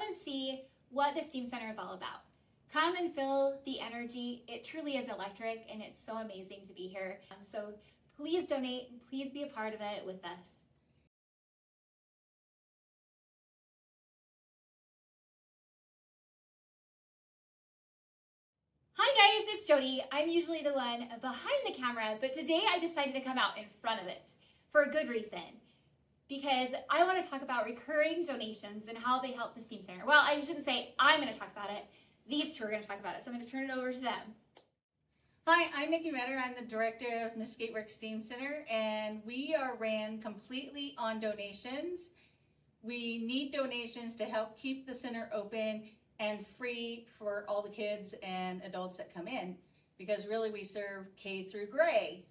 and see what the STEAM Center is all about. Come and feel the energy. It truly is electric, and it's so amazing to be here. So please donate, and please be a part of it with us. Hi guys, it's Jody. I'm usually the one behind the camera, but today I decided to come out in front of it for a good reason. Because I want to talk about recurring donations and how they help the STEAM Center. Well, I shouldn't say I'm going to talk about it. These two are going to talk about it, so I'm going to turn it over to them. Hi, I'm Nikki Metter. I'm the director of Mesquite Works STEAM Center, and we are ran completely on donations. We need donations to help keep the center open and free for all the kids and adults that come in, because really we serve K through grade.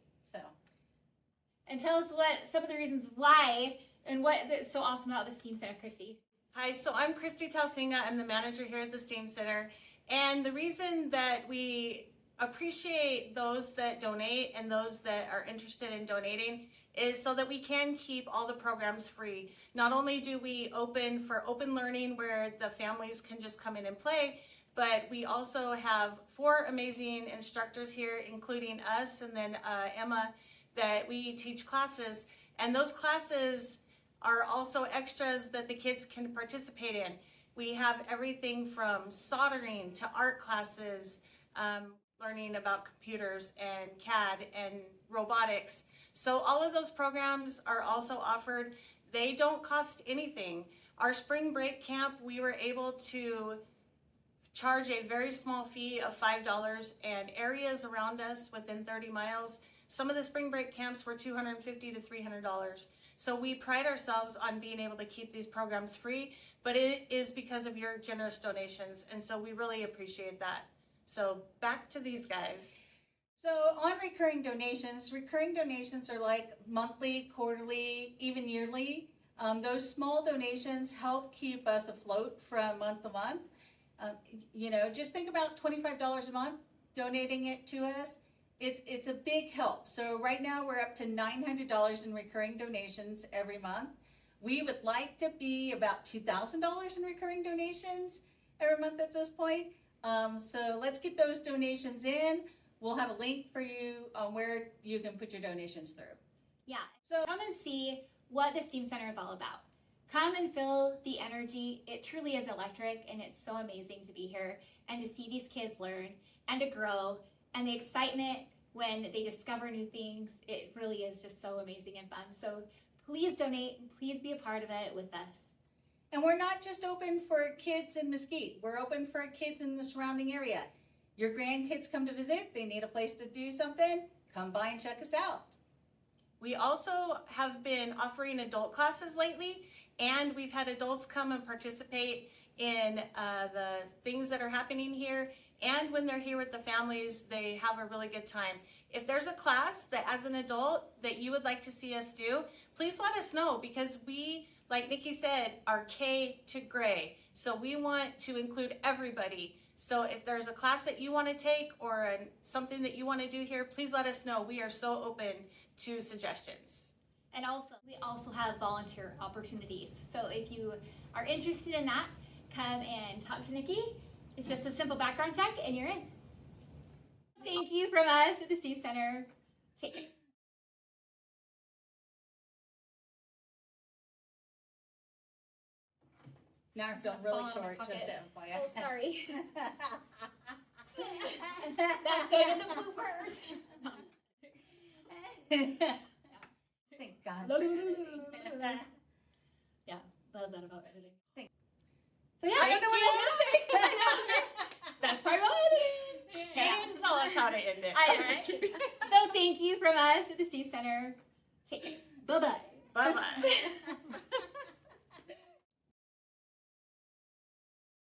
And tell us what some of the reasons why and what is so awesome about the STEAM Center, Christy. Hi, so I'm Christy Talsinga. I'm the manager here at the STEAM Center. And the reason that we appreciate those that donate and those that are interested in donating is so that we can keep all the programs free. Not only do we open for open learning where the families can just come in and play, but we also have 4 amazing instructors here, including us and then Emma, that we teach classes. And those classes are also extras that the kids can participate in. We have everything from soldering to art classes, learning about computers and CAD and robotics. So all of those programs are also offered. They don't cost anything. Our spring break camp, we were able to charge a very small fee of $5, and areas around us within 30 miles, some of the spring break camps were $250 to $300. So we pride ourselves on being able to keep these programs free, but it is because of your generous donations, and so we really appreciate that. So back to these guys. So on recurring donations are like monthly, quarterly, even yearly. Those small donations help keep us afloat from month to month. Just think about $25 a month, donating it to us. It's a big help. So right now we're up to $900 in recurring donations every month. We would like to be about $2,000 in recurring donations every month at this point. So let's get those donations in. We'll have a link for you on where you can put your donations through. Yeah, so come and see what the STEAM Center is all about. Come and feel the energy. It truly is electric, and it's so amazing to be here and to see these kids learn and to grow, and the excitement when they discover new things. It really is just so amazing and fun. So please donate and please be a part of it with us. And we're not just open for kids in Mesquite. We're open for kids in the surrounding area. Your grandkids come to visit, they need a place to do something, come by and check us out. We also have been offering adult classes lately, and we've had adults come and participate in the things that are happening here. And when they're here with the families, they have a really good time. If there's a class that as an adult that you would like to see us do, please let us know, because we, like Nikki said, are K to gray. So we want to include everybody. So if there's a class that you want to take or something that you want to do here, please let us know. We are so open to suggestions. And also, we also have volunteer opportunities. So if you are interested in that, come and talk to Nikki. It's just a simple background check and you're in. Thank you from us at the STEAM Center. Take care. Now I'm feeling really short, just to FYI. Oh, sorry. That's going in the bloopers. Thank God. Yeah, love that about editing. Thanks. So yeah, I don't know what else to say. That's part one. She didn't tell us how to end it. I'm just kidding. So thank you from us at the STEAM Center. Take care. Bye-bye. Bye-bye.